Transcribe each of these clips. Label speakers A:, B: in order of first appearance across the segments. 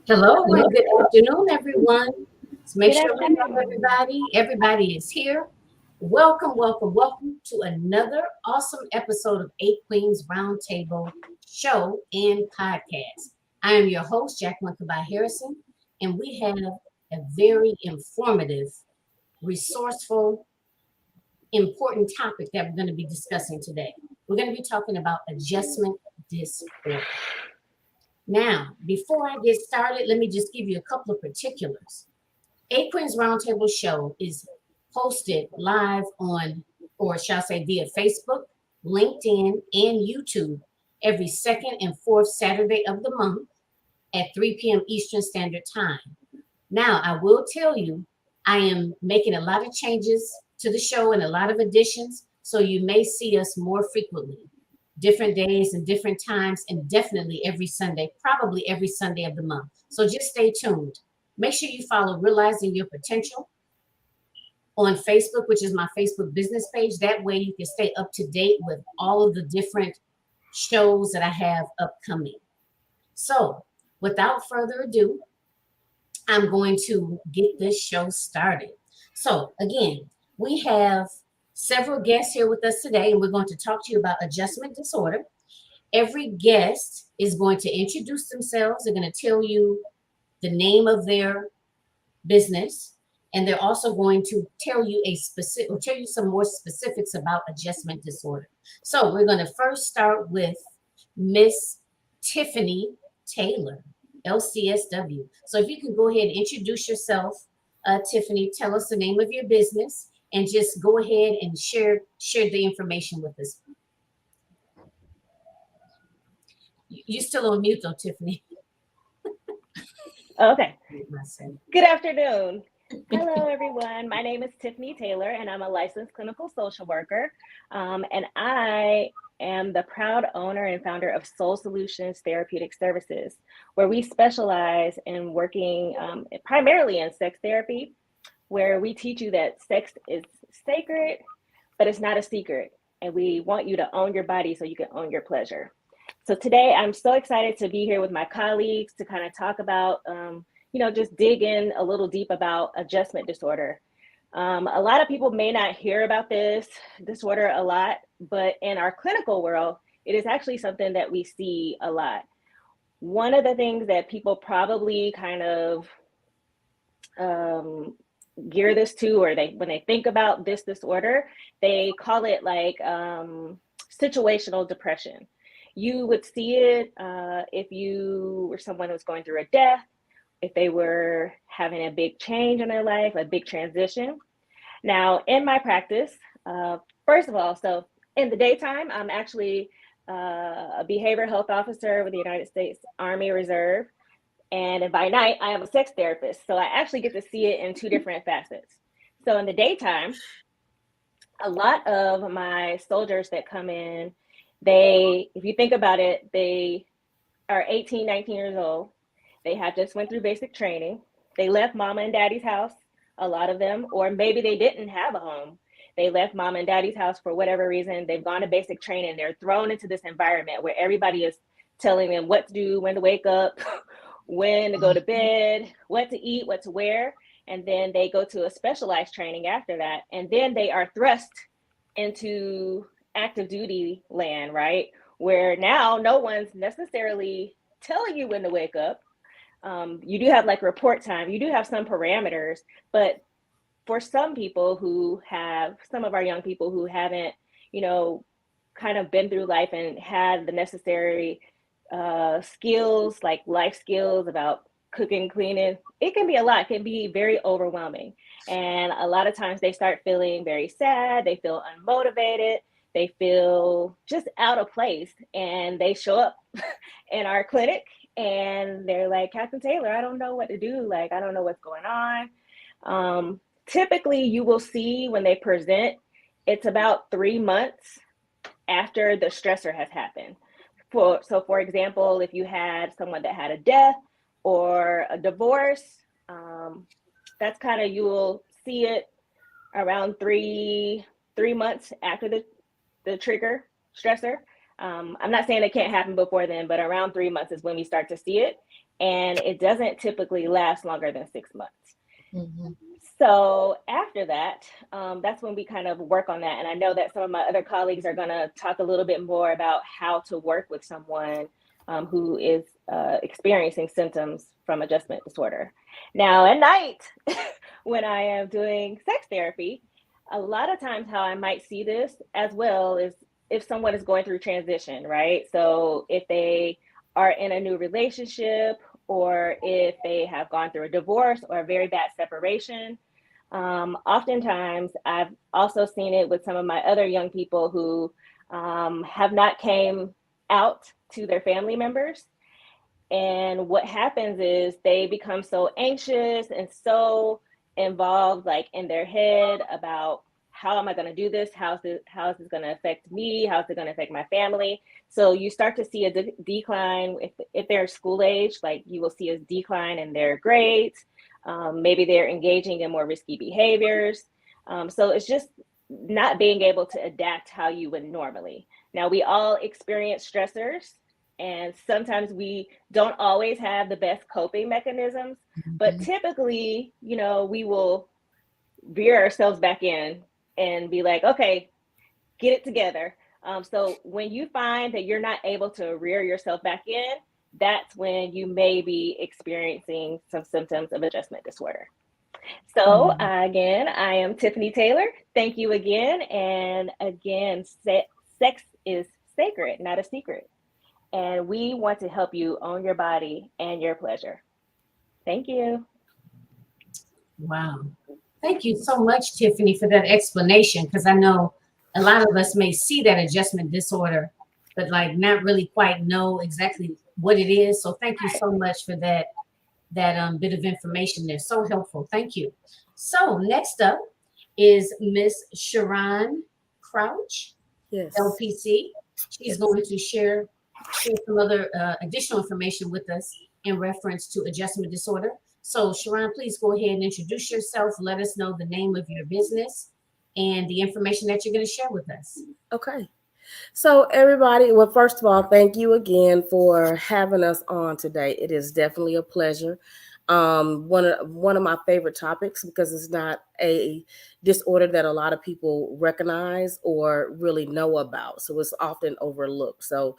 A: Hello and good afternoon, everyone. Let's make
B: Good
A: sure we know
B: afternoon.
A: everybody. Everybody is here. Welcome, welcome, welcome to another awesome episode of Eight Queens Roundtable Show and Podcast. I am your host, Jacqueline Kabay Harrison, and we have a very informative, resourceful, important topic that we're going to be discussing today. We're going to be talking about adjustment disorder. Now, before I get started, let me just give you a couple of particulars. A Queen's Roundtable Show is posted live on, or shall I say, via Facebook, LinkedIn, and YouTube every second and fourth Saturday of the month at 3 p.m. Eastern Standard Time. Now, I will tell you, I am making a lot of changes to the show and a lot of additions, so you may see us more frequently, different days and different times, and definitely every Sunday, probably every Sunday of the month. So just stay tuned. Make sure you follow Realizing Your Potential on Facebook, which is my Facebook business page. That way you can stay up to date with all of the different shows that I have upcoming. So without further ado, I'm going to get this show started. So, again, we have several guests here with us today, and we're going to talk to you about adjustment disorder. Every guest is going to introduce themselves. They're going to tell you the name of their business, and they're also going to tell you tell you some more specifics about adjustment disorder. So, we're going to first start with Miss Tiffany Taylor, LCSW. So if you can go ahead and introduce yourself, Tiffany, tell us the name of your business, and just go ahead and share the information with us. You still on mute though, Tiffany.
B: Okay. Good afternoon. Hello, everyone. My name is Tiffany Taylor, and I'm a licensed clinical social worker. And I am the proud owner and founder of Soul Solutions Therapeutic Services, where we specialize in working primarily in sex therapy, where we teach you that sex is sacred, but it's not a secret. And we want you to own your body so you can own your pleasure. So today I'm so excited to be here with my colleagues to kind of talk about, just dig in a little deep about adjustment disorder. A lot of people may not hear about this disorder a lot, but in our clinical world, it is actually something that we see a lot. One of the things that people probably kind of gear this to, or when they think about this disorder, they call it like situational depression. You would see it if you were someone who's going through a death, if they were having a big change in their life, a big transition. Now, in my practice, first of all, so in the daytime, I'm actually a behavioral health officer with the United States Army Reserve. And by night, I am a sex therapist. So I actually get to see it in two different facets. So in the daytime, a lot of my soldiers that come in, if you think about it, they are 18, 19 years old. They have just went through basic training. They left mama and daddy's house, a lot of them, or maybe they didn't have a home. They left mom and daddy's house for whatever reason. They've gone to basic training. They're thrown into this environment where everybody is telling them what to do, when to wake up, when to go to bed, what to eat, what to wear. And then they go to a specialized training after that. And then they are thrust into active duty land, right? Where now no one's necessarily telling you when to wake up. You do have like report time, you do have some parameters, but for some of our young people who haven't, kind of been through life and had the necessary skills, like life skills about cooking, cleaning, it can be a lot. It can be very overwhelming. And a lot of times they start feeling very sad. They feel unmotivated. They feel just out of place. And they show up in our clinic and they're like, Captain Taylor, I don't know what to do. Like, I don't know what's going on. Typically, you will see when they present, it's about 3 months after the stressor has happened. For example, if you had someone that had a death or a divorce, that's kind of, you will see it around three months after the trigger stressor. I'm not saying it can't happen before then, but around 3 months is when we start to see it. and it doesn't typically last longer than 6 months.
C: Mm-hmm.
B: So after that, that's when we kind of work on that. And I know that some of my other colleagues are going to talk a little bit more about how to work with someone who is experiencing symptoms from adjustment disorder. Now, at night, when I am doing sex therapy, a lot of times how I might see this as well is if someone is going through transition, right? So if they are in a new relationship, or if they have gone through a divorce or a very bad separation. Oftentimes, I've also seen it with some of my other young people who have not came out to their family members. And what happens is they become so anxious and so involved, like in their head about how am I going to do this? How is this going to affect me? How is it going to affect my family? So you start to see a decline if they're school age, like you will see a decline in their grades. Maybe they're engaging in more risky behaviors. So it's just not being able to adapt how you would normally. Now, we all experience stressors, and sometimes we don't always have the best coping mechanisms, but typically, we will veer ourselves back in and be like, okay, get it together. So when you find that you're not able to rear yourself back in, that's when you may be experiencing some symptoms of adjustment disorder. So again, I am Tiffany Taylor. Thank you again. And again, sex is sacred, not a secret. And we want to help you own your body and your pleasure. Thank you.
A: Wow. Thank you so much, Tiffany, for that explanation, because I know a lot of us may see that adjustment disorder, but like not really quite know exactly what it is. So thank you so much for that bit of information there. So helpful. Thank you. So next up is Miss Sharon Crouch,
C: Yes.
A: LPC. She's going to share some other additional information with us in reference to adjustment disorder. So Sharon, please go ahead and introduce yourself. Let us know the name of your business and the information that you're going to share with us.
C: Okay. So everybody, well, first of all, thank you again for having us on today. It is definitely a pleasure. One of my favorite topics, because it's not a disorder that a lot of people recognize or really know about. So it's often overlooked. So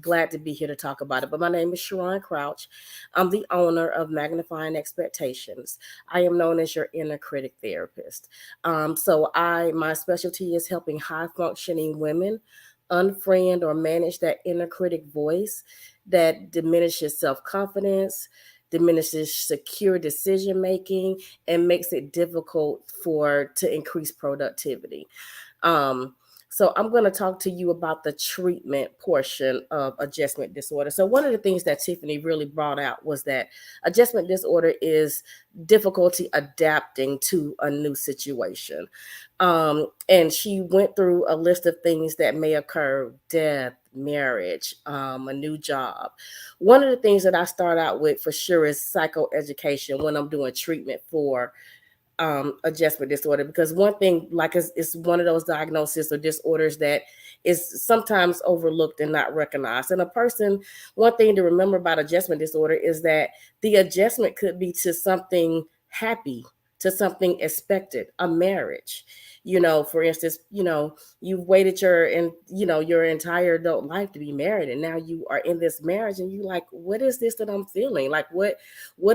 C: glad to be here to talk about it. But my name is Sharon Crouch. I'm the owner of Magnifying Expectations. I am known as your inner critic therapist. So my specialty is helping high functioning women unfriend or manage that inner critic voice that diminishes self-confidence, diminishes secure decision making, and makes it difficult to increase productivity. So I'm going to talk to you about the treatment portion of adjustment disorder. So one of the things that Tiffany really brought out was that adjustment disorder is difficulty adapting to a new situation. And she went through a list of things that may occur: death, marriage, a new job. One of the things that I start out with for sure is psychoeducation when I'm doing treatment for adjustment disorder, because one thing, like it's one of those diagnoses or disorders that is sometimes overlooked and not recognized. And one thing to remember about adjustment disorder is that the adjustment could be to something happy, to something expected, a marriage. For instance, you've waited your entire adult life to be married, and now you are in this marriage, and you like, what is this that I'm feeling? Like, what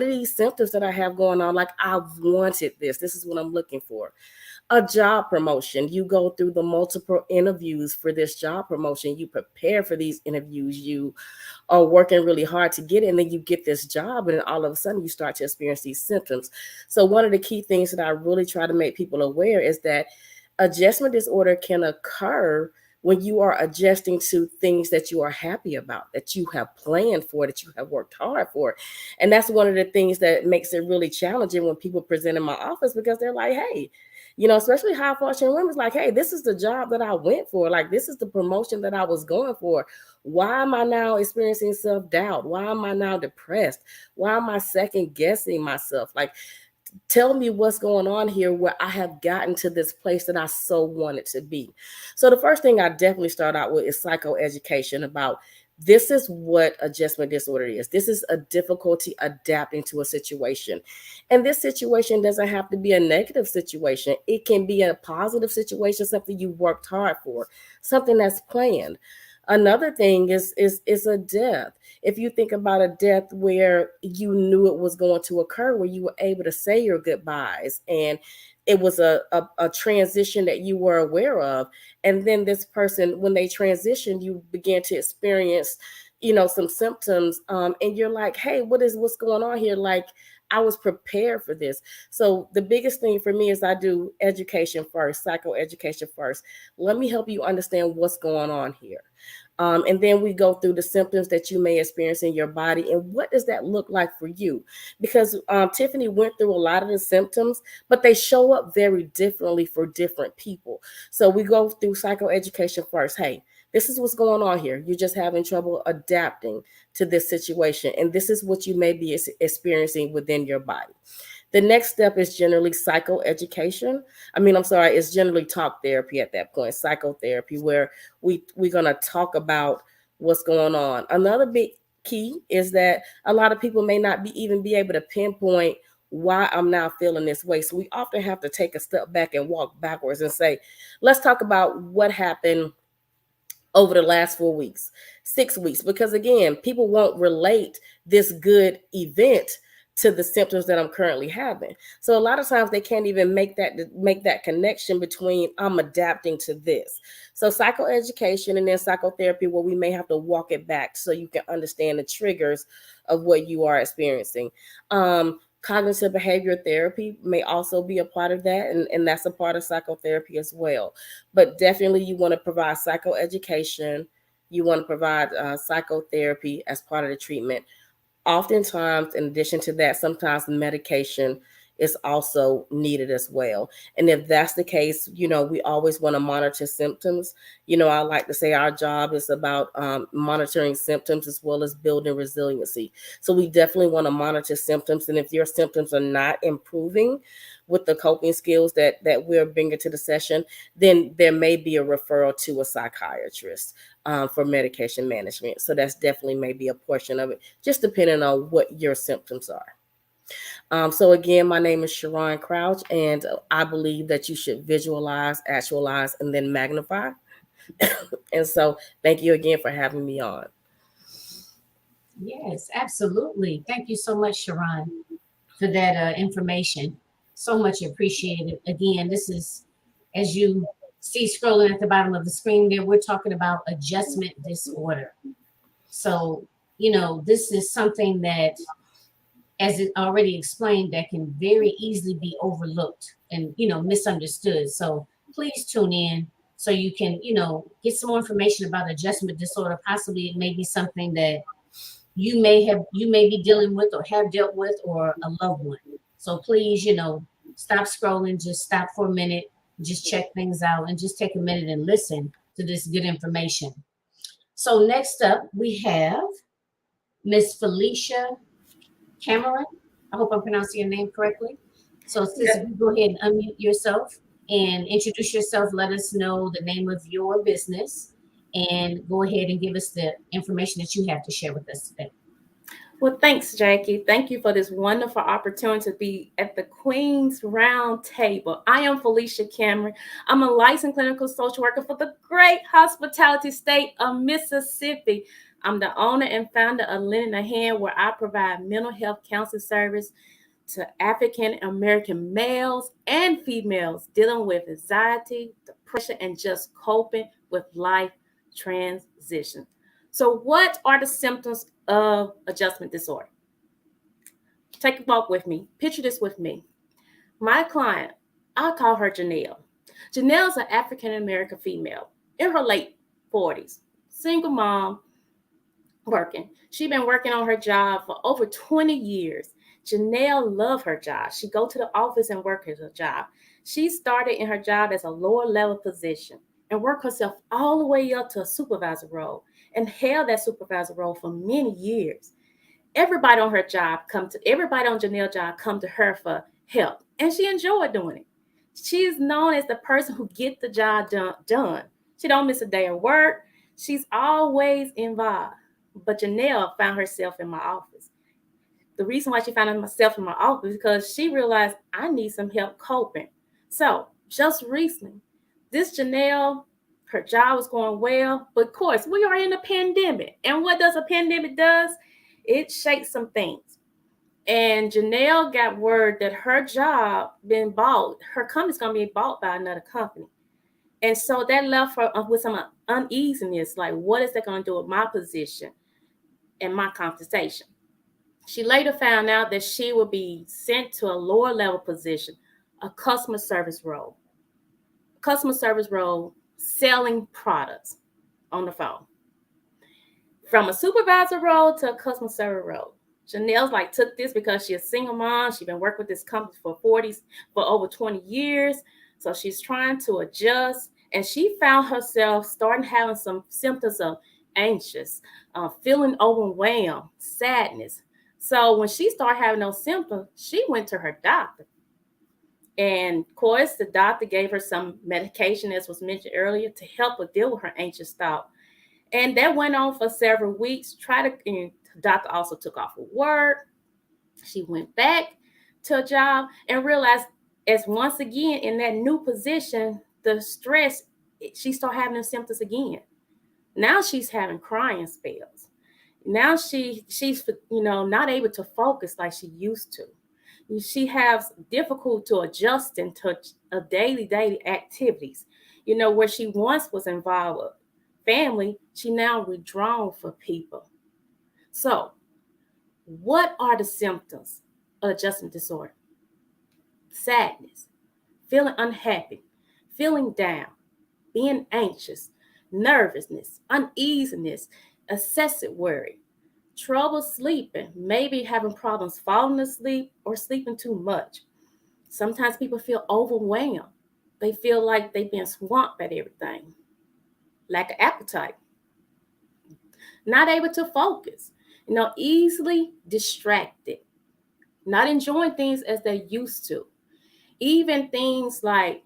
C: are these symptoms that I have going on? Like, I've wanted this. This is what I'm looking for. A job promotion. You go through the multiple interviews for this job promotion. You prepare for these interviews. You are working really hard to get it, and then you get this job, and then all of a sudden you start to experience these symptoms. So one of the key things that I really try to make people aware is that adjustment disorder can occur when you are adjusting to things that you are happy about, that you have planned for, that you have worked hard for. And that's one of the things that makes it really challenging when people present in my office, because they're like, hey, especially high functioning women, like, hey, this is the job that I went for. Like, this is the promotion that I was going for. Why am I now experiencing self-doubt? Why am I now depressed? Why am I second guessing myself? Like, tell me what's going on here where I have gotten to this place that I so wanted to be. So the first thing I definitely start out with is psychoeducation about This is what adjustment disorder is. This is a difficulty adapting to a situation. And this situation doesn't have to be a negative situation. It can be a positive situation, something you worked hard for, something that's planned. Another thing is a death. If you think about a death where you knew it was going to occur, where you were able to say your goodbyes, and it was a transition that you were aware of, and then this person, when they transitioned, you began to experience, some symptoms, and you're like, hey, what's going on here? Like, I was prepared for this. So the biggest thing for me is I do education first, psychoeducation first. Let me help you understand what's going on here. And then we go through the symptoms that you may experience in your body and what does that look like for you? Because Tiffany went through a lot of the symptoms, but they show up very differently for different people. So we go through psychoeducation first. Hey, this is what's going on here. You're just having trouble adapting to this situation. And this is what you may be experiencing within your body. The next step is generally psychoeducation. It's generally talk therapy at that point, psychotherapy, where we're going to talk about what's going on. Another big key is that a lot of people may not even be able to pinpoint why I'm now feeling this way. So we often have to take a step back and walk backwards and say, let's talk about what happened over the last 4 weeks, 6 weeks, because again, people won't relate this good event to the symptoms that I'm currently having. So a lot of times they can't even make that connection between I'm adapting to this. So psychoeducation and then psychotherapy, where we may have to walk it back so you can understand the triggers of what you are experiencing. Cognitive behavior therapy may also be a part of that, and that's a part of psychotherapy as well. But definitely you want to provide psychoeducation, you want to provide psychotherapy as part of the treatment. Oftentimes, in addition to that, sometimes medication is also needed as well. And if that's the case, we always want to monitor symptoms. I like to say our job is about monitoring symptoms as well as building resiliency. So we definitely want to monitor symptoms. And if your symptoms are not improving with the coping skills that we're bringing to the session, then there may be a referral to a psychiatrist for medication management. So that's definitely maybe a portion of it, just depending on what your symptoms are. So again, my name is Sharon Crouch, and I believe that you should visualize, actualize, and then magnify. And so thank you again for having me on.
A: Yes, absolutely. Thank you so much, Sharon, for that information. So much appreciated. Again, this is, as you see scrolling at the bottom of the screen there, we're talking about adjustment disorder. So, this is something that, as it already explained, that can very easily be overlooked and, misunderstood. So please tune in so you can, get some more information about adjustment disorder. Possibly it may be something that you may be dealing with or have dealt with, or a loved one. So please, stop scrolling, just stop for a minute, just check things out, and just take a minute and listen to this good information. So next up, we have Miss Felicia Cameron. I hope I'm pronouncing your name correctly. So sis, if you go ahead and unmute yourself and introduce yourself, let us know the name of your business, and go ahead and give us the information that you have to share with us today.
D: Well, thanks, Jackie. Thank you for this wonderful opportunity to be at the Queen's Round Table. I am Felicia Cameron. I'm a licensed clinical social worker for the great hospitality state of Mississippi. I'm the owner and founder of Lending a Hand, where I provide mental health counseling service to African American males and females dealing with anxiety, depression, and just coping with life transition. So what are the symptoms of adjustment disorder? Take a walk with me. Picture this with me. My client, I call her Janelle. Janelle's an African American female in her late 40s, single mom, working. She's been working on her job for over 20 years. Janelle loves her job. She go to the office and work at her job. She started in her job as a lower level position and worked herself all the way up to a supervisor role and held that supervisor role for many years. Everybody on Janelle's job come to her for help, and she enjoyed doing it. She is known as the person who gets the job done. She don't miss a day of work. She's always involved. But Janelle found herself in my office. The reason why she found herself in my office is because she realized I need some help coping. So just recently, this Janelle, her job was going well, but of course we are in a pandemic. And what does a pandemic does? It shakes some things. And Janelle got word that her job been bought. Her company's gonna be bought by another company. And so that left her with some uneasiness, like what is that gonna do with my position and my compensation? She later found out that she would be sent to a lower level position, a customer service role. Customer service role, selling products on the phone. From a supervisor role to a customer service role. Janelle's like took this because she's a single mom. She's been working with this company for over 20 years. So she's trying to adjust. And she found herself starting having some symptoms of anxious, feeling overwhelmed, sadness. So when she started having those symptoms, she went to her doctor. And of course, the doctor gave her some medication, as was mentioned earlier, to help her deal with her anxious thought. And that went on for several weeks. And the doctor also took off of work. She went back to a job and realized, as once again in that new position, the stress, she started having the symptoms again. Now she's having crying spells. Now she's not able to focus like she used to. She has difficulty to adjusting to daily activities. Where she once was involved with family, she now withdrawn from people. So, what are the symptoms of adjustment disorder? Sadness, feeling unhappy, feeling down, being anxious, nervousness, uneasiness, excessive worry, trouble sleeping, maybe having problems falling asleep or sleeping too much. Sometimes people feel overwhelmed. They feel like they've been swamped at everything. Lack of appetite. Not able to focus. Easily distracted. Not enjoying things as they used to. Even things like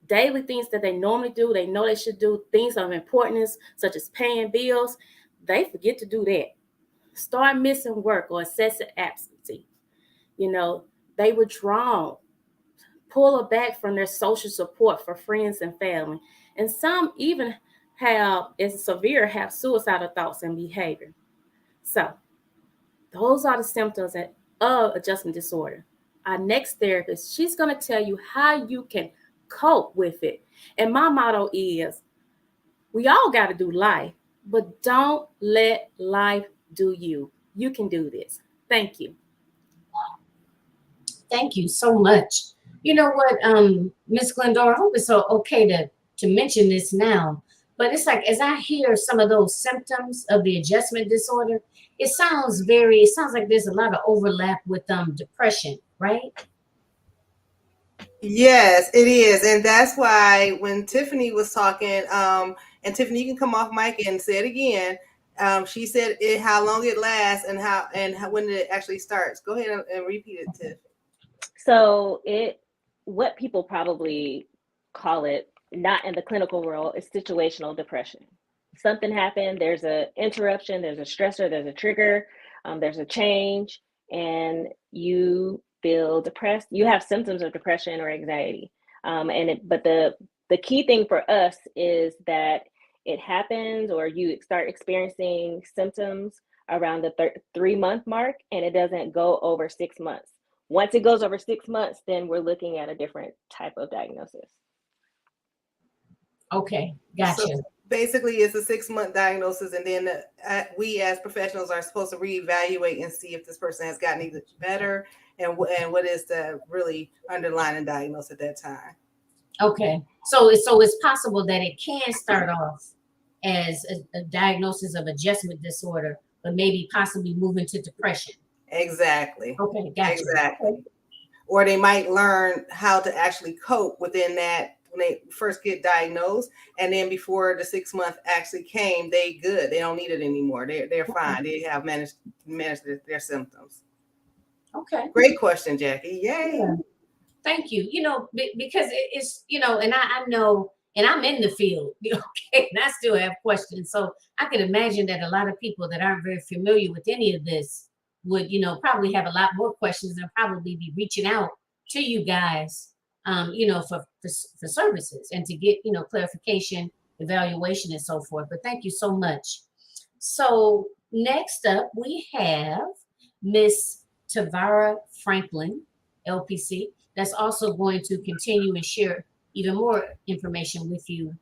D: daily things that they normally do, they know they should do, things of importance, such as paying bills, they forget to do that. Start missing work or excessive absentee. They withdraw, pull back from their social support for friends and family. And some even have suicidal thoughts and behavior. So those are the symptoms of adjustment disorder. Our next therapist, she's going to tell you how you can cope with it. And my motto is, we all got to do life, but don't let life do you. You can do this. Thank you.
A: Thank you so much. You know what, Miss Glendora, I hope it's okay to mention this now, but it's like, as I hear some of those symptoms of the adjustment disorder, it sounds like there's a lot of overlap with depression, right?
E: Yes, it is. And that's why when Tiffany was talking, and Tiffany, you can come off mic and say it again. She said how long it lasts and when it actually starts. Go ahead and repeat it, Tiff.
B: So what people probably call it, not in the clinical world, is situational depression. Something happened, there's an interruption, there's a stressor, there's a trigger, there's a change, and you feel depressed. You have symptoms of depression or anxiety. But the key thing for us is that it happens, or you start experiencing symptoms around the 3-month mark, and it doesn't go over 6 months. Once it goes over 6 months, then we're looking at a different type of diagnosis.
A: Okay, gotcha.
E: So basically, it's a 6-month diagnosis, and then we as professionals are supposed to reevaluate and see if this person has gotten either better and what is the really underlying diagnosis at that time.
A: Okay, so it's possible that it can start off as a diagnosis of adjustment disorder, but maybe possibly move into depression.
E: Exactly.
A: Okay, gotcha.
E: Exactly.
A: Okay.
E: Or they might learn how to actually cope within that when they first get diagnosed, and then before the 6 month actually came, they good. They don't need it anymore. They're fine. They have managed their symptoms.
A: Okay.
E: Great question, Jackie. Yay.
A: Yeah. Thank you. Because it's, and I know and I'm in the field, okay, and I still have questions. So I can imagine that a lot of people that aren't very familiar with any of this would, probably have a lot more questions and probably be reaching out to you guys, for services and to get, clarification, evaluation, and so forth. But thank you so much. So next up, we have Miss TAVARA Franklin, LPC, that's also going to continue and share even more information with you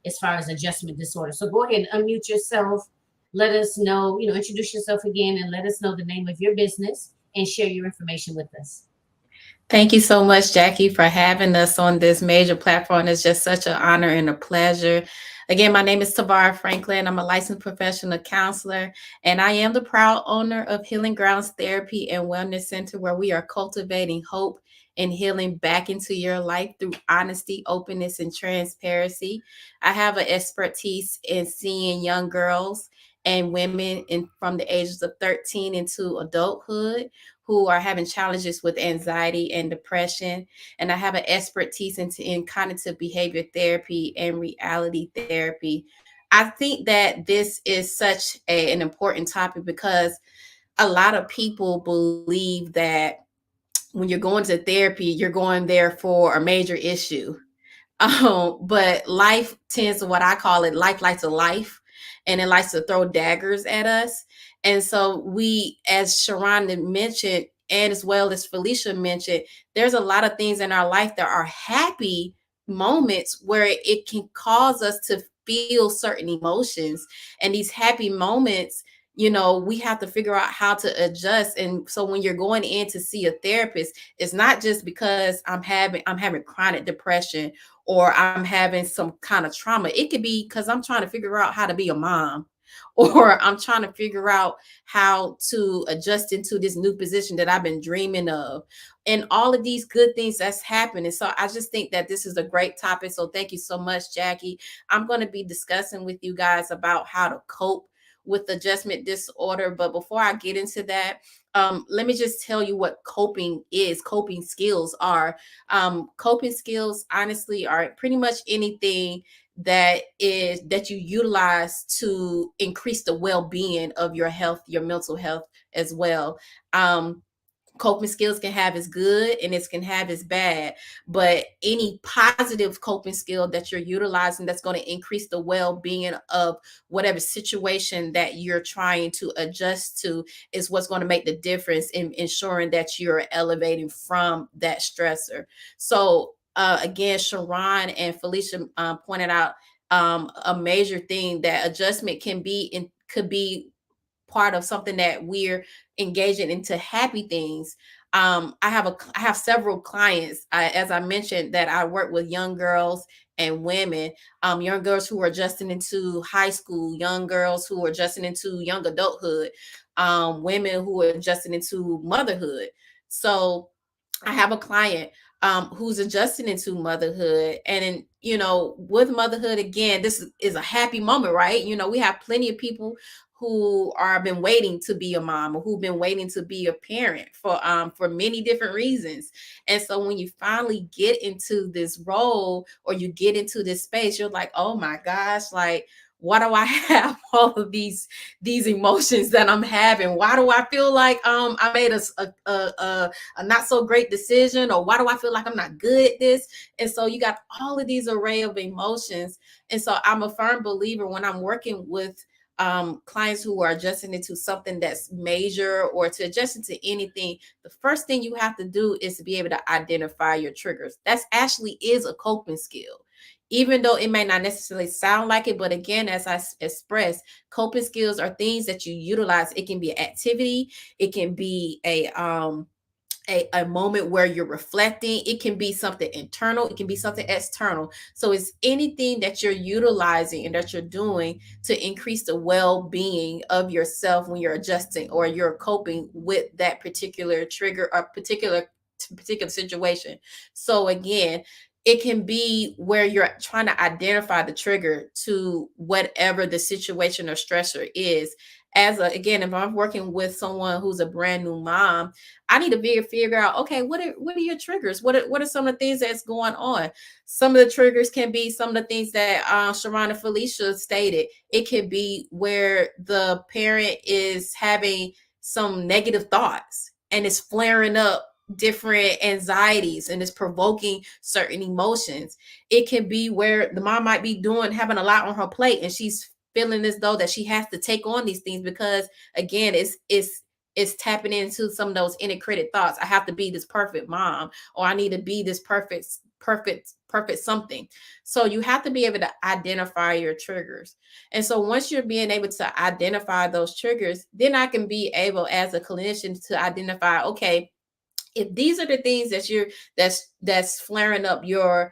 A: as far as adjustment disorder. So go ahead and unmute yourself. Let us know, introduce yourself again and let us know the name of your business and share your information with us.
F: Thank you so much, Jackie, for having us on this major platform. It's just such an honor and a pleasure. Again, my name is TAVARA Franklin. I'm a licensed professional counselor, and I am the proud owner of Healing Grounds Therapy and Wellness Center, where we are cultivating hope and healing back into your life through honesty, openness, and transparency. I have an expertise in seeing young girls and women from the ages of 13 into adulthood who are having challenges with anxiety and depression. And I have an expertise in cognitive behavior therapy and reality therapy. I think that this is such an important topic because a lot of people believe that when you're going to therapy, you're going there for a major issue. But life tends to, what I call it, life likes a life, and it likes to throw daggers at us. And so we, as Sharon mentioned, and as well as Felicia mentioned, there's a lot of things in our life that are happy moments where it can cause us to feel certain emotions. And these happy moments, we have to figure out how to adjust. And so when you're going in to see a therapist, it's not just because I'm having chronic depression or I'm having some kind of trauma. It could be because I'm trying to figure out how to be a mom, or I'm trying to figure out how to adjust into this new position that I've been dreaming of, and all of these good things that's happening. So I just think that this is a great topic. So thank you so much, Jackie. I'm going to be discussing with you guys about how to cope with adjustment disorder. But before I get into that, let me just tell you what coping skills are. Coping skills, honestly, are pretty much anything that you utilize to increase the well-being of your health, your mental health as well. Coping skills can have its good and it can have its bad, but any positive coping skill that you're utilizing that's going to increase the well-being of whatever situation that you're trying to adjust to is what's going to make the difference in ensuring that you're elevating from that stressor. So again, Sharon and Felicia pointed out a major thing, that adjustment could be part of something that we're engaging into happy things. I have several clients, as I mentioned, that I work with young girls and women, young girls who are adjusting into high school, young girls who are adjusting into young adulthood, women who are adjusting into motherhood. So I have a client who's adjusting into motherhood, and with motherhood, again, this is a happy moment, right? We have plenty of people who are been waiting to be a mom, or who've been waiting to be a parent for many different reasons. And so when you finally get into this role, or you get into this space, you're like, oh my gosh, like, why do I have all of these emotions that I'm having? Why do I feel like I made a not so great decision? Or why do I feel like I'm not good at this? And so you got all of these array of emotions. And so I'm a firm believer, when I'm working with clients who are adjusting into something that's major, or to adjust into anything, the first thing you have to do is to be able to identify your triggers. That's actually is a coping skill, even though it may not necessarily sound like it. But again, as I expressed, coping skills are things that you utilize. It can be an activity, it can be a moment where you're reflecting, it can be something internal, it can be something external. So it's anything that you're utilizing and that you're doing to increase the well-being of yourself when you're adjusting or you're coping with that particular trigger or particular situation. So again, it can be where you're trying to identify the trigger to whatever the situation or stressor is. Again, if I'm working with someone who's a brand new mom, I need to figure out, okay, what are your triggers? What are some of the things that's going on? Some of the triggers can be some of the things that Sharon and Felicia stated. It could be where the parent is having some negative thoughts and is flaring up different anxieties and is provoking certain emotions. It can be where the mom might be having a lot on her plate, and she's feeling as though that she has to take on these things because, again, it's tapping into some of those integrated thoughts. I have to be this perfect mom, or I need to be this perfect something. So you have to be able to identify your triggers. And so once you're being able to identify those triggers, then I can be able, as a clinician, to identify, okay, if these are the things that's flaring up your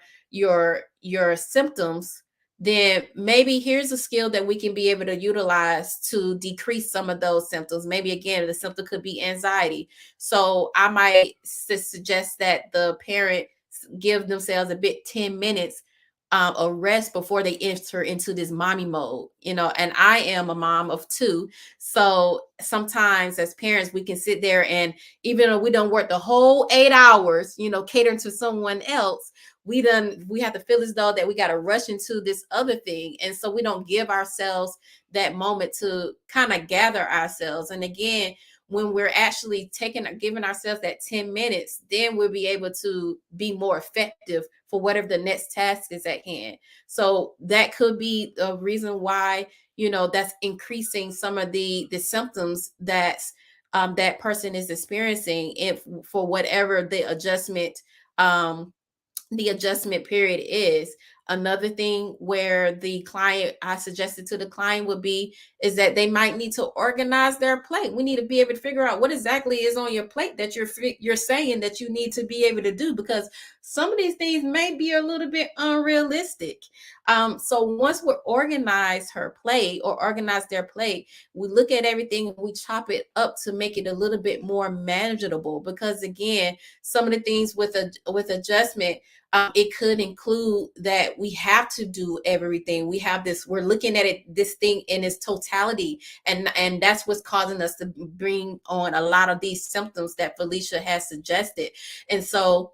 F: symptoms, then maybe here's a skill that we can be able to utilize to decrease some of those symptoms. Maybe, again, the symptom could be anxiety. So I might suggest that the parent give themselves 10 minutes a rest before they enter into this mommy mode, and I am a mom of 2. So sometimes as parents, we can sit there, and even though we don't work the whole 8 hours, catering to someone else, we have to feel as though that we got to rush into this other thing. And so we don't give ourselves that moment to kind of gather ourselves. And again, when we're actually giving ourselves that 10 minutes, then we'll be able to be more effective for whatever the next task is at hand. So that could be the reason why, that's increasing some of the symptoms that person is experiencing, if for whatever the adjustment period is. Another thing where I suggested to the client would be is that they might need to organize their plate. We need to be able to figure out what exactly is on your plate that you're saying that you need to be able to do, because some of these things may be a little bit unrealistic. So once we organize her plate or organize their plate, we look at everything and we chop it up to make it a little bit more manageable. Because again, some of the things with adjustment, it could include that we have to do everything. We're looking at this thing in its totality. And that's what's causing us to bring on a lot of these symptoms that Felicia has suggested. And so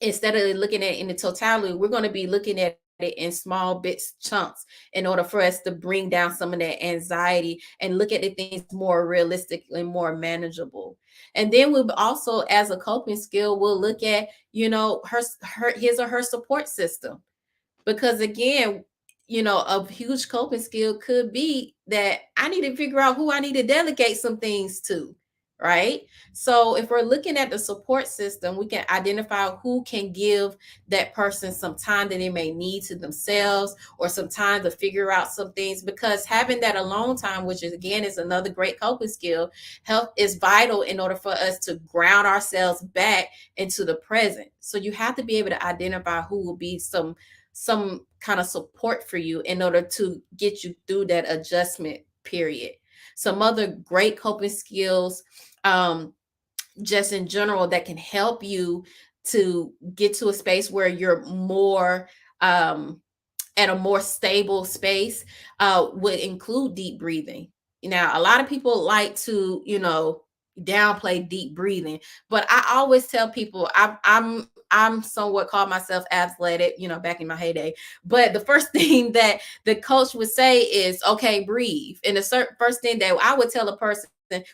F: instead of looking at it in the totality, we're going to be looking at it in small chunks in order for us to bring down some of that anxiety and look at the things more realistic and more manageable. And then we'll also, as a coping skill, we'll look at, his or her support system. Because again, a huge coping skill could be that I need to figure out who I need to delegate some things to, right? So if we're looking at the support system, we can identify who can give that person some time that they may need to themselves, or some time to figure out some things, because having that alone time, which is, again, is another great coping skill, health is vital in order for us to ground ourselves back into the present. So you have to be able to identify who will be some kind of support for you in order to get you through that adjustment period. Some other great coping skills, just in general, that can help you to get to a space where you're more at a more stable space, would include deep breathing. Now, a lot of people like to, downplay deep breathing, but I always tell people I'm somewhat call myself athletic, back in my heyday. But the first thing that the coach would say is, okay, breathe. And the first thing that I would tell a person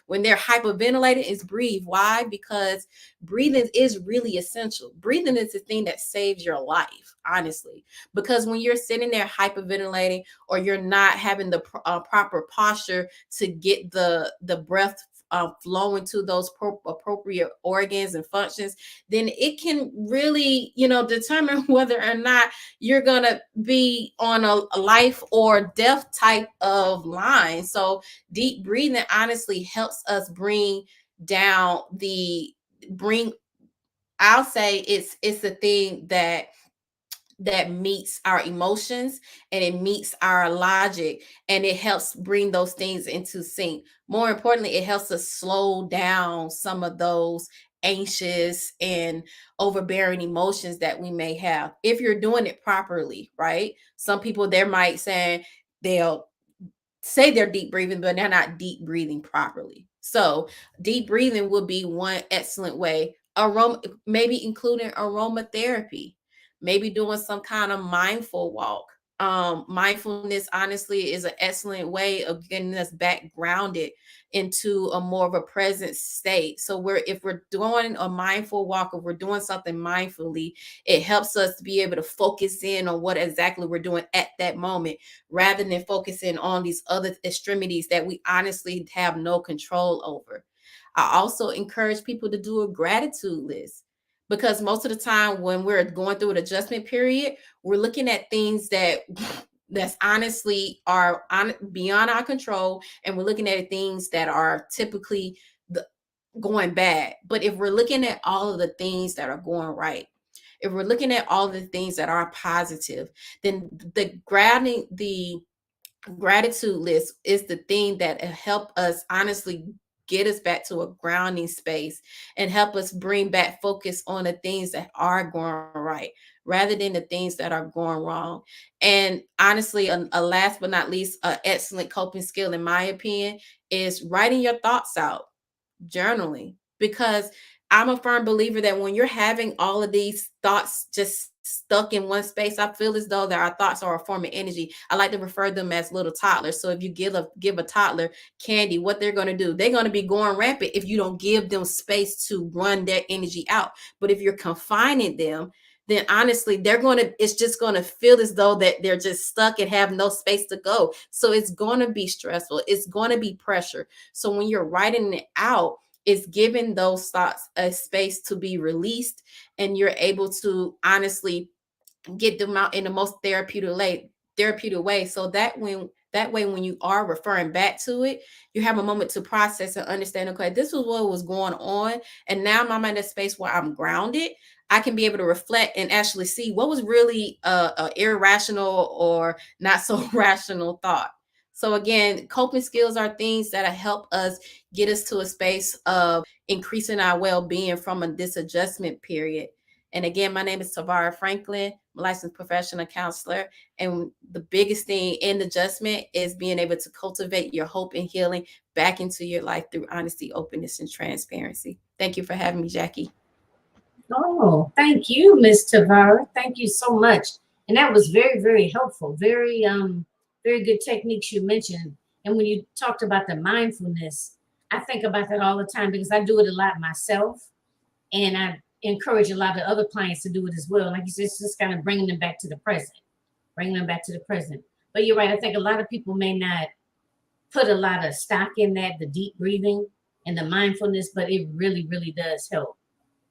F: when they're hyperventilating is breathe. Why? Because breathing is really essential. Breathing is the thing that saves your life, honestly. Because when you're sitting there hyperventilating, or you're not having the proper posture to get the breath flowing to those appropriate organs and functions, then it can really, determine whether or not you're going to be on a life or death type of line. So deep breathing honestly helps us I'll say it's the thing that meets our emotions, and it meets our logic, and it helps bring those things into sync. More importantly, it helps us slow down some of those anxious and overbearing emotions that we may have, if you're doing it properly, right? Some people there might say they'll say they're deep breathing, but they're not deep breathing properly. So deep breathing would be one excellent way. Maybe including aromatherapy, maybe doing some kind of mindful walk. Mindfulness, honestly, is an excellent way of getting us back grounded into a more of a present state. So if we're doing a mindful walk, or we're doing something mindfully, it helps us to be able to focus in on what exactly we're doing at that moment, rather than focusing on these other extremities that we honestly have no control over. I also encourage people to do a gratitude list, because most of the time when we're going through an adjustment period, we're looking at things that's honestly are beyond our control, and we're looking at things that are typically going bad. But if we're looking at all of the things that are going right, if we're looking at all the things that are positive, then the gratitude list is the thing that help us honestly get us back to a grounding space and help us bring back focus on the things that are going right, rather than the things that are going wrong. And honestly, a last but not least, an excellent coping skill, in my opinion, is writing your thoughts out, journaling, because I'm a firm believer that when you're having all of these thoughts just stuck in one space, I feel as though that our thoughts are a form of energy. I like to refer them as little toddlers. So if you give a toddler candy, what they're going to do, they're going to be going rampant if you don't give them space to run their energy out. But if you're confining them, then honestly, it's just going to feel as though that they're just stuck and have no space to go. So it's going to be stressful. It's going to be pressure. So when you're writing it out, it's giving those thoughts a space to be released, and you're able to honestly get them out in the most therapeutic way. So that way, when you are referring back to it, you have a moment to process and understand, okay, this was what was going on, and now I'm in a space where I'm grounded. I can be able to reflect and actually see what was really a irrational or not so rational thought. So again, coping skills are things that help us get us to a space of increasing our well-being from this adjustment period. And again, my name is TAVARA Franklin, I'm a licensed professional counselor. And the biggest thing in adjustment is being able to cultivate your hope and healing back into your life through honesty, openness, and transparency. Thank you for having me, Jackie.
A: Oh, thank you, Ms. Tavara. Thank you so much. And that was very, very helpful. Very, very good techniques you mentioned. And when you talked about the mindfulness, I think about that all the time because I do it a lot myself. And I encourage a lot of other clients to do it as well. Like you said, it's just kind of bringing them back to the present, But you're right. I think a lot of people may not put a lot of stock in that, the deep breathing and the mindfulness, but it really, really does help.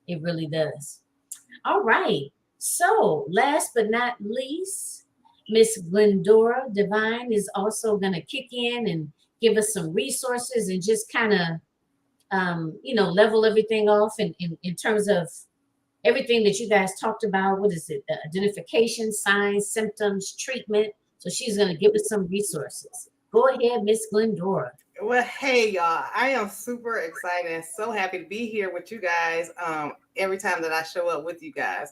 A: It really does. All right. So last but not least, Miss GLENDORA DVINE is also going to kick in and give us some resources and just kind of, level everything off in terms of everything that you guys talked about. What is it? The identification, signs, symptoms, treatment. So she's going to give us some resources. Go ahead, Miss GLENDORA.
E: Well, hey, y'all. I am super excited and so happy to be here with you guys every time that I show up with you guys.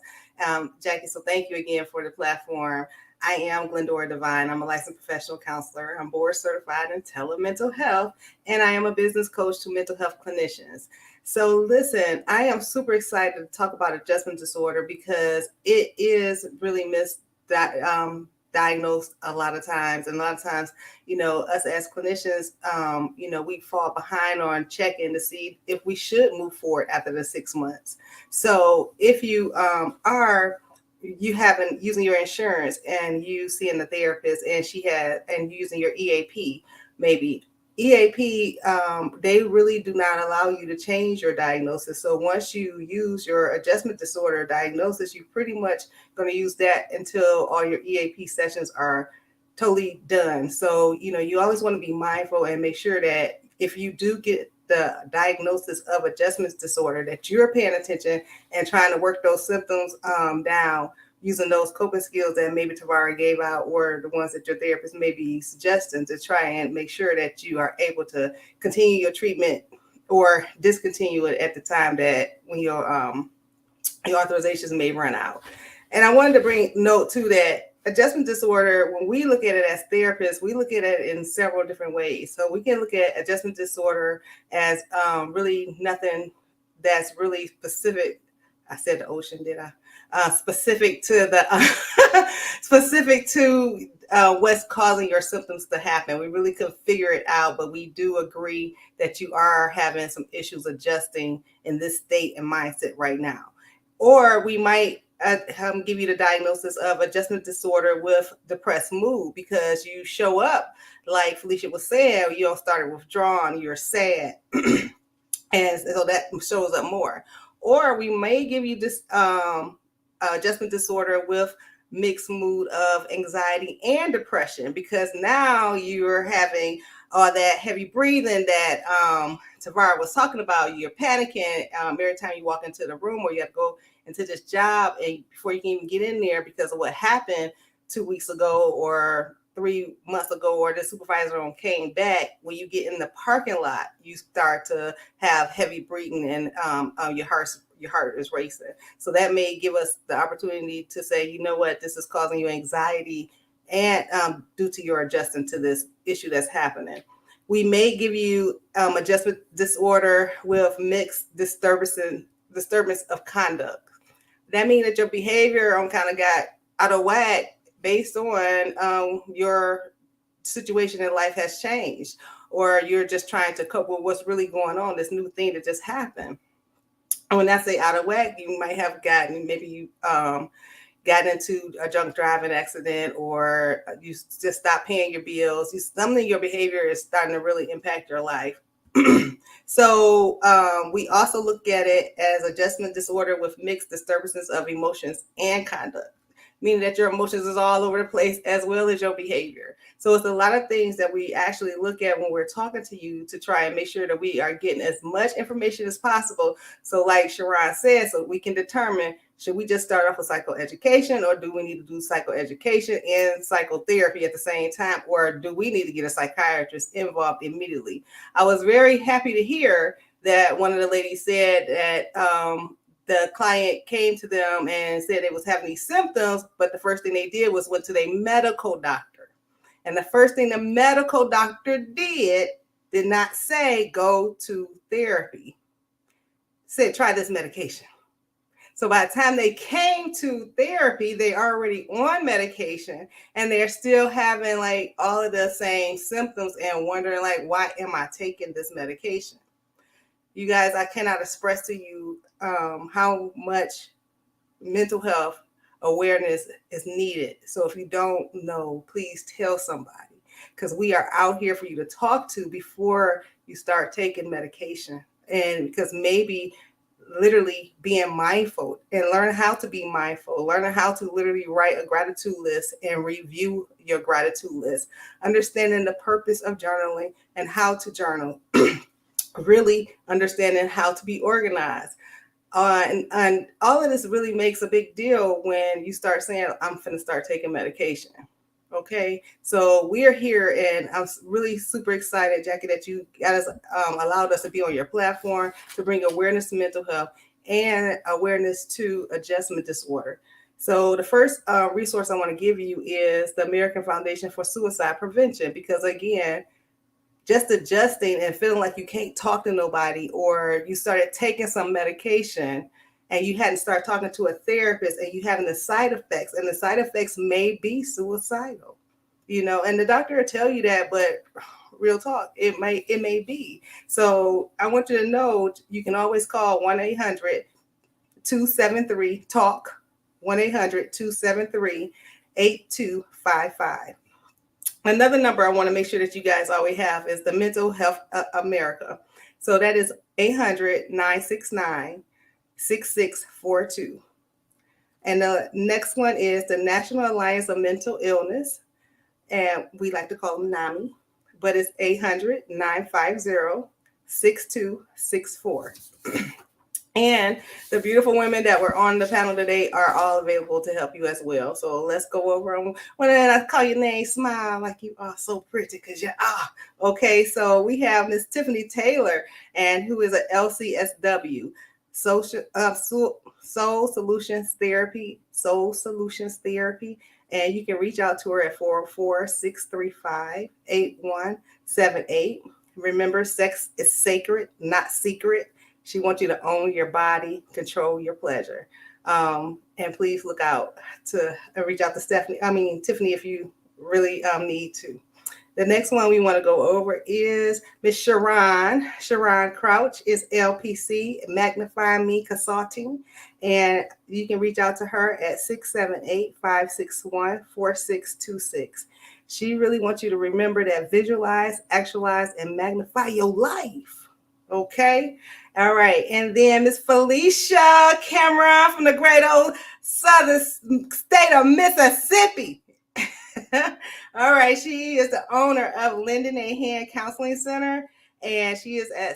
E: Jackie, so thank you again for the platform. I am GLENDORA DVINE. I'm a licensed professional counselor. I'm board certified in telemental health, and I am a business coach to mental health clinicians. So listen, I am super excited to talk about adjustment disorder because it is really diagnosed a lot of times. And a lot of times, us as clinicians, we fall behind on checking to see if we should move forward after the 6 months. So if you you haven't using your insurance and you seeing the therapist and using your EAP, maybe EAP, they really do not allow you to change your diagnosis. So once you use your adjustment disorder diagnosis, you're pretty much going to use that until all your EAP sessions are totally done. So, you always want to be mindful and make sure that if you do get the diagnosis of adjustment disorder, that you're paying attention and trying to work those symptoms down using those coping skills that maybe TAVARA gave out or the ones that your therapist may be suggesting to try and make sure that you are able to continue your treatment or discontinue it at the time that when your authorizations may run out. And I wanted to bring note too that adjustment disorder, when we look at it as therapists, we look at it in several different ways. So we can look at adjustment disorder as really nothing that's really specific. I said the ocean, did I? Specific to the specific to what's causing your symptoms to happen. We really could figure it out, but we do agree that you are having some issues adjusting in this state and mindset right now. Or we might give you the diagnosis of adjustment disorder with depressed mood, because you show up, like Felicia was saying, you don't start withdrawn, you're sad. And so that shows up more. Or we may give you this adjustment disorder with mixed mood of anxiety and depression, because now you're having all that heavy breathing that TAVARA was talking about. You're panicking every time you walk into the room, or you have to go into this job, and before you can even get in there because of what happened 2 weeks ago or 3 months ago, or the supervisor came back, when you get in the parking lot, you start to have heavy breathing and your heart is racing. So that may give us the opportunity to say, you know what, this is causing you anxiety and due to your adjusting to this issue that's happening. We may give you adjustment disorder with mixed disturbance of conduct. That means that your behavior kind of got out of whack based on your situation in life has changed, or you're just trying to cope with what's really going on, this new thing that just happened. And when I say out of whack, you might have maybe you got into a drunk driving accident, or you just stopped paying your bills. Something in your behavior is starting to really impact your life. So we also look at it as adjustment disorder with mixed disturbances of emotions and conduct, meaning that your emotions is all over the place as well as your behavior. So it's a lot of things that we actually look at when we're talking to you to try and make sure that we are getting as much information as possible. So like Sharon said, so we can determine, should we just start off with psychoeducation, or do we need to do psychoeducation and psychotherapy at the same time, or do we need to get a psychiatrist involved immediately? I was very happy to hear that one of the ladies said that the client came to them and said they was having these symptoms, but the first thing they did was went to their medical doctor. And the first thing the medical doctor did not say, go to therapy. Said, try this medication. So by the time they came to therapy, they already on medication, and they're still having like all of the same symptoms and wondering like, why am I taking this medication? You guys, I cannot express to you how much mental health awareness is needed. So if you don't know, please tell somebody, because we are out here for you to talk to before you start taking medication. And because maybe literally being mindful and learn how to be mindful, learning how to literally write a gratitude list and review your gratitude list, understanding the purpose of journaling and how to journal, really understanding how to be organized. And all of this really makes a big deal when you start saying, I'm finna start taking medication. Okay, so we're here, and I'm really super excited, Jackie, that you got us, allowed us to be on your platform to bring awareness to mental health and awareness to adjustment disorder. So the first resource I want to give you is the American Foundation for Suicide Prevention, because again, just adjusting and feeling like you can't talk to nobody, or you started taking some medication and you hadn't started talking to a therapist, and you having the side effects, and the side effects may be suicidal, and the doctor will tell you that, but real talk, it may be. So I want you to know you can always call 1-800-273-TALK, 1-800-273-8255. Another number I want to make sure that you guys always have is the Mental Health America. So that is 800-969-6642. And the next one is the National Alliance of Mental Illness, and we like to call them NAMI, but it's 800-950-6264. And the beautiful women that were on the panel today are all available to help you as well. So let's go over them. When I call your name, smile like you are so pretty because you're okay. So we have Miss Tiffany Taylor, and who is an LCSW, Soul Solutions Therapy, and you can reach out to her at 404-635-8178. Remember, sex is sacred, not secret. She wants you to own your body, control your pleasure. And please look out to reach out to Tiffany, if you really need to. The next one we want to go over is Miss Sharon. Sharon Crouch is LPC, Magnify Me Consulting. And you can reach out to her at 678-561-4626. She really wants you to remember that visualize, actualize, and magnify your life. Okay. All right. And then Miss Felicia Cameron from the great old southern state of Mississippi. All right. She is the owner of Linden and Hand Counseling Center, and she is at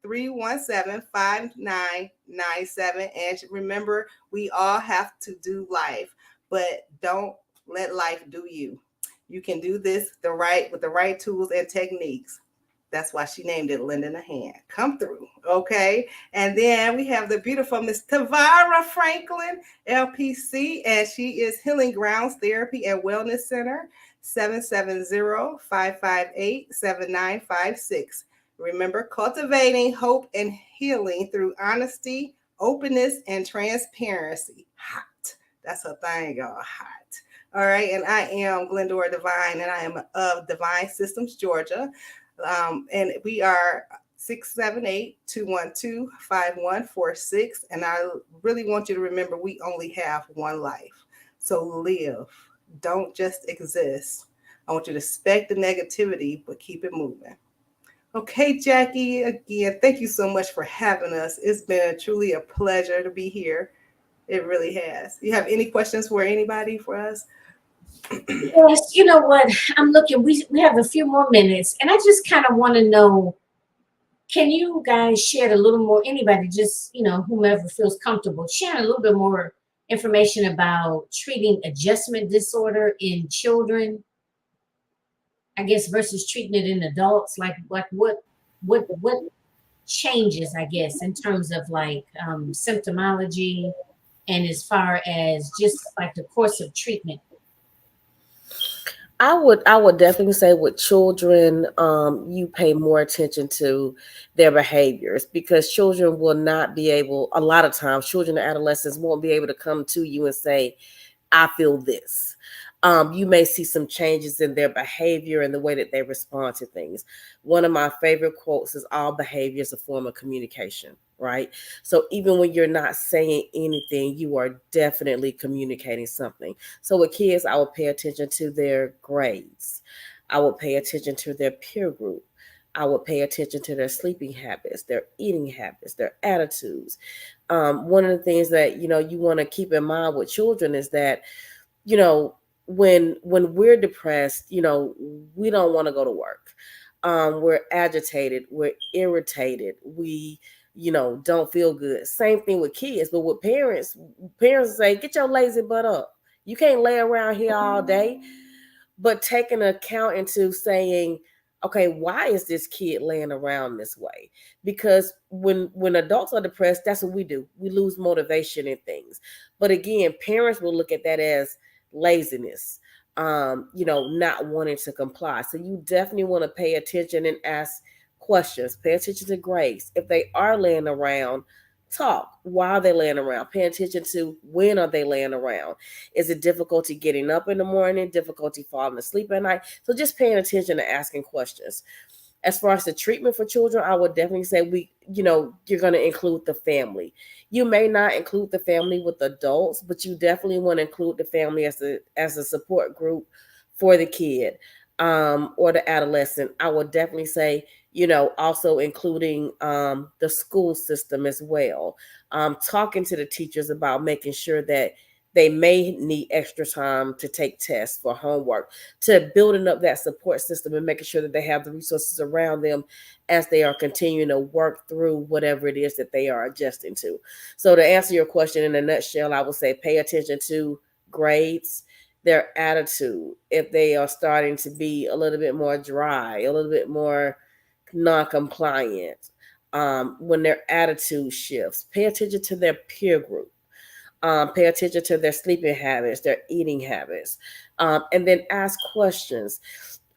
E: 601-317-5997. And remember, we all have to do life, but don't let life do you. You can do this with the right tools and techniques. That's why she named it Lend in a Hand. Come through, okay? And then we have the beautiful Miss TAVARA Franklin, LPC, and she is Healing Grounds Therapy and Wellness Center, 770-558-7956. Remember, cultivating hope and healing through honesty, openness, and transparency. Hot. That's her thing, y'all. Hot. All right, and I am GLENDORA DVINE, and I am of DVINE Systems, Georgia. And we are 678-212-5146. And I really want you to remember we only have one life. So live. Don't just exist. I want you to expect the negativity, but keep it moving. Okay, Jackie, again, thank you so much for having us. It's been truly a pleasure to be here. It really has. You have any questions for anybody for us?
A: Yes, you know what? I'm looking, we have a few more minutes, and I just kind of want to know, can you guys share a little more, anybody, just, whomever feels comfortable, share a little bit more information about treating adjustment disorder in children, I guess, versus treating it in adults? Like what changes, I guess, in terms of symptomology and as far as just like the course of treatment?
C: I would definitely say with children, you pay more attention to their behaviors, because children will not be able, a lot of times, children and adolescents won't be able to come to you and say, I feel this. You may see some changes in their behavior and the way that they respond to things. One of my favorite quotes is, all behavior is a form of communication, right? So even when you're not saying anything, you are definitely communicating something. So with kids, I would pay attention to their grades. I would pay attention to their peer group. I would pay attention to their sleeping habits, their eating habits, their attitudes. One of the things that, you want to keep in mind with children is that, when we're depressed, we don't want to go to work. We're agitated, we're irritated, we don't feel good. Same thing with kids, but with parents say, get your lazy butt up. You can't lay around here all day. But taking account into saying, okay, why is this kid laying around this way? Because when adults are depressed, that's what we do. We lose motivation in things. But again, parents will look at that as laziness, not wanting to comply. So you definitely want to pay attention and ask questions. Pay attention to grades. If they are laying around, talk. Why are they laying around? Pay attention to, when are they laying around? Is it difficulty getting up in the morning? Difficulty falling asleep at night? So just paying attention and asking questions. As far as the treatment for children, I would definitely say you're going to include the family. You may not include the family with adults, but you definitely want to include the family as a support group for the kid or the adolescent. I would definitely say, also including the school system as well. Talking to the teachers about making sure that They may need extra time to take tests for homework, to building up that support system and making sure that they have the resources around them as they are continuing to work through whatever it is that they are adjusting to. So to answer your question in a nutshell, I would say pay attention to grades, their attitude. If they are starting to be a little bit more dry, a little bit more non-compliant, when their attitude shifts, pay attention to their peer group. Pay attention to their sleeping habits, their eating habits, and then ask questions.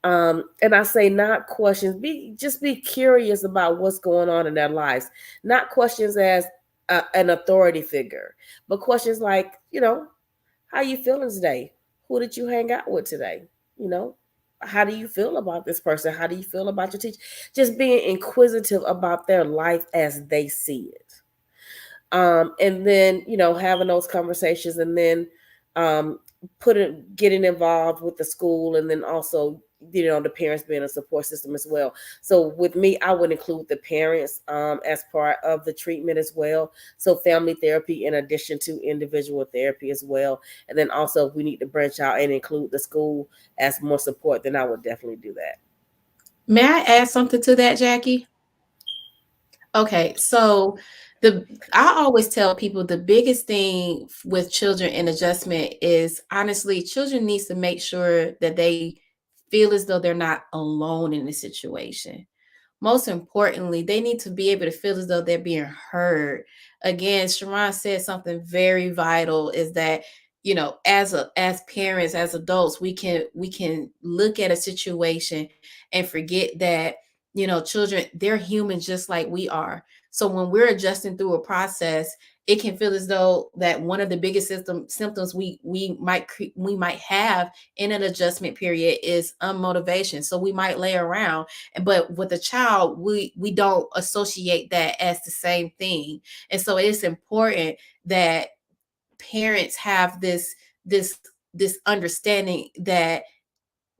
C: And I say not questions. Just be curious about what's going on in their lives. Not questions as an authority figure, but questions like, how you feeling today? Who did you hang out with today? How do you feel about this person? How do you feel about your teacher? Just being inquisitive about their life as they see it. And then, having those conversations, and then getting involved with the school, and then also, the parents being a support system as well. So with me, I would include the parents as part of the treatment as well. So family therapy in addition to individual therapy as well. And then also, if we need to branch out and include the school as more support, then I would definitely do that.
F: May I add something to that, Jackie? Okay, so I always tell people the biggest thing with children in adjustment is, honestly, children needs to make sure that they feel as though they're not alone in the situation. Most importantly, they need to be able to feel as though they're being heard. Again, Sharon said something very vital, is that, as parents, as adults, we can look at a situation and forget that, children, they're human just like we are. So when we're adjusting through a process, it can feel as though that one of the biggest symptoms we might have in an adjustment period is unmotivation. So we might lay around, but with a child, we don't associate that as the same thing. And so it's important that parents have this understanding that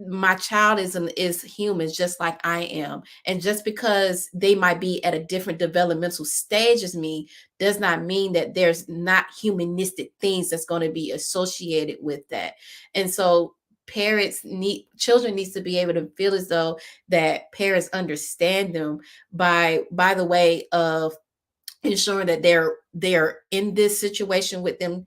F: my child is human just like I am. And just because they might be at a different developmental stage as me does not mean that there's not humanistic things that's going to be associated with that. And so children needs to be able to feel as though that parents understand them by the way of ensuring that they're in this situation with them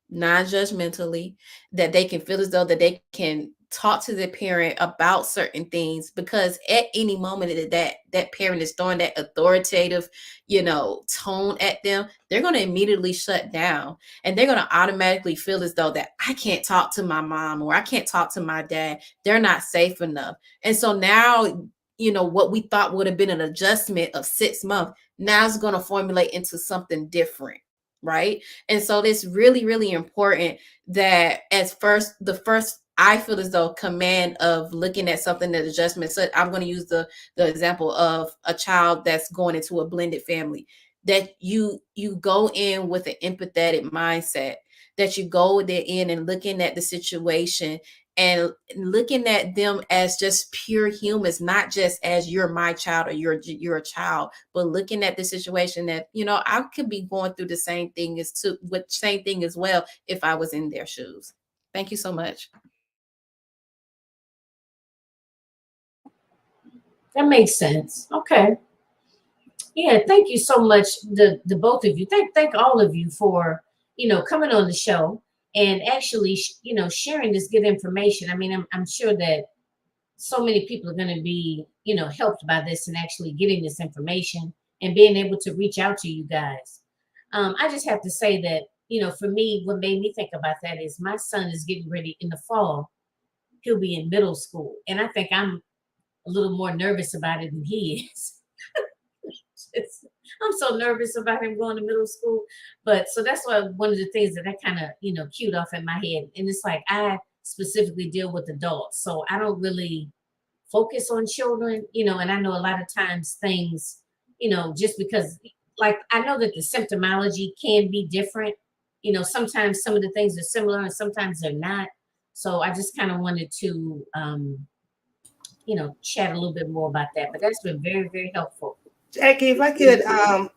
F: non-judgmentally, that they can feel as though that they can talk to the parent about certain things, because at any moment that parent is throwing that authoritative, tone at them, they're going to immediately shut down, and they're going to automatically feel as though that I can't talk to my mom, or I can't talk to my dad. They're not safe enough. And so now, what we thought would have been an adjustment of 6 months now is going to formulate into something different. Right. And so it's really, really important that the first I feel as though command of looking at something that adjustment. So I'm going to use the example of a child that's going into a blended family, that you go in with an empathetic mindset, that you go in and looking at the situation and looking at them as just pure humans, not just as you're my child or you're a child, but looking at the situation that, I could be going through the same thing as well if I was in their shoes. Thank you so much.
A: That makes sense. Okay. Yeah, thank you so much, the both of you. Thank all of you for, coming on the show and actually, sharing this good information. I mean, I'm sure that so many people are going to be, helped by this and actually getting this information and being able to reach out to you guys. I just have to say that, for me, what made me think about that is my son is getting ready in the fall. He'll be in middle school. And I think I'm a little more nervous about it than he is. I'm so nervous about him going to middle school. But so that's why one of the things that I kind of, cued off in my head. And it's like I specifically deal with adults. So I don't really focus on children, and I know a lot of times things, just because, like, I know that the symptomology can be different. Sometimes some of the things are similar and sometimes they're not. So I just kind of wanted to, chat a little bit more about that. But that's been very, very helpful.
E: Jackie, if I could, I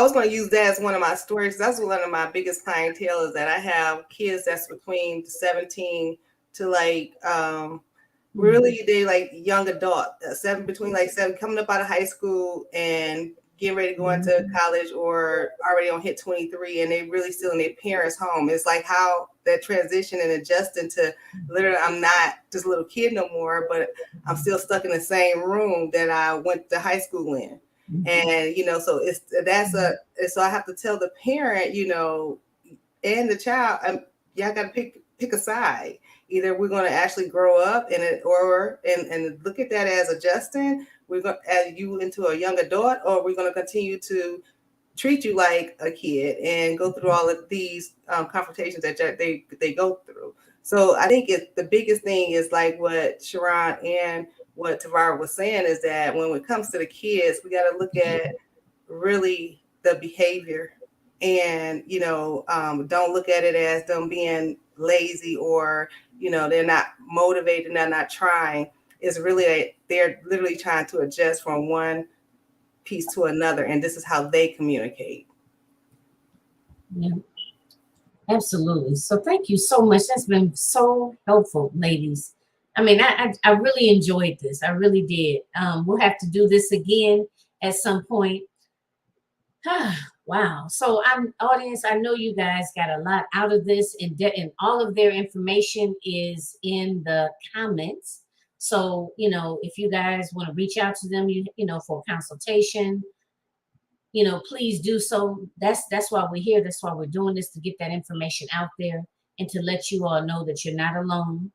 E: was going to use that as one of my stories. That's one of my biggest clientele is that I have kids that's between 17 to like, really they like young adult, between like 7, coming up out of high school and getting ready to go into college or already on hit 23, and they really still in their parents' home. It's like how that transition and adjusting to literally, I'm not just a little kid no more, but I'm still stuck in the same room that I went to high school in. And, you know, so so I have to tell the parent, you know, and the child, y'all got to pick a side. Either we're going to actually grow up and look at that as adjusting. We're going to add you into a young adult, or we're going to continue to treat you like a kid and go through all of these confrontations that they go through. So I think the biggest thing is like what Sharon and what TAVARA was saying is that when it comes to the kids, we got to look at really the behavior. And, you know, don't look at it as them being lazy or, you know, they're not motivated and they're not trying. It's really, they're literally trying to adjust from one piece to another. And this is how they communicate.
A: Yeah, absolutely. So thank you so much. That's been so helpful, ladies. I mean, I really enjoyed this. I really did. We'll have to do this again at some point. Wow. So audience, I know you guys got a lot out of this, and all of their information is in the comments. So, you know, if you guys want to reach out to them, you know, for consultation, you know, please do so. That's why we're here. That's why we're doing this, to get that information out there and to let you all know that you're not alone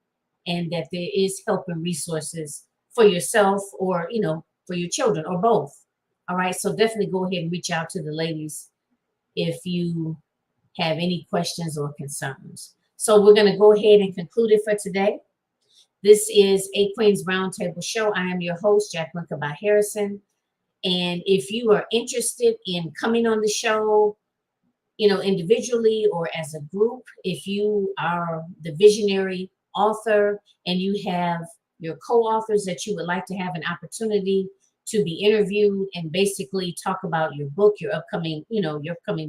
A: and that there is help and resources for yourself or, you know, for your children or both. All right. So definitely go ahead and reach out to the ladies if you have any questions or concerns. So we're going to go ahead and conclude it for today. This is A Queen's Roundtable Show. I am your host, Jacqueline Kabah Harrison. And if you are interested in coming on the show, you know, individually or as a group, if you are the visionary author and you have your co-authors that you would like to have an opportunity to be interviewed and basically talk about your book, your upcoming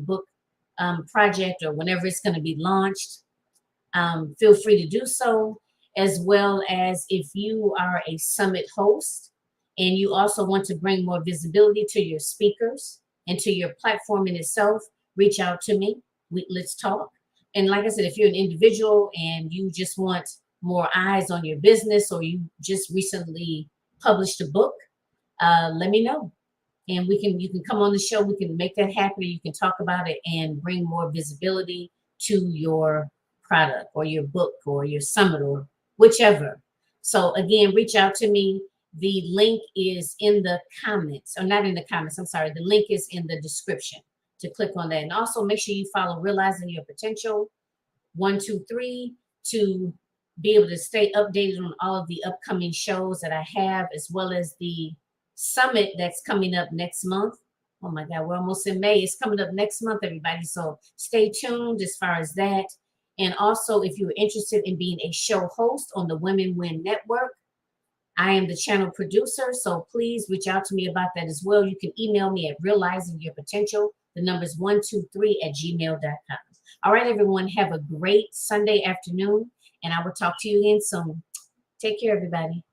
A: book project, or whenever it's going to be launched, feel free to do so. As well as if you are a summit host and you also want to bring more visibility to your speakers and to your platform in itself, reach out to me. Let's talk. And like I said, if you're an individual and you just want more eyes on your business, or you just recently published a book, let me know. And you can come on the show. We can make that happen. You can talk about it and bring more visibility to your product or your book or your summit or whichever. So again, reach out to me. The link is in the comments, or not in the comments. I'm sorry. The link is in the description to click on that. And also make sure you follow Realizing Your Potential 123 to be able to stay updated on all of the upcoming shows that I have, as well as the summit that's coming up next month. Oh my God, we're almost in May. It's coming up next month, everybody. So stay tuned as far as that. And also, if you're interested in being a show host on the Women Win Network, I am the channel producer. So please reach out to me about that as well. You can email me at realizingyourpotential. The number is 123@gmail.com. All right, everyone, have a great Sunday afternoon, and I will talk to you again soon. Take care, everybody.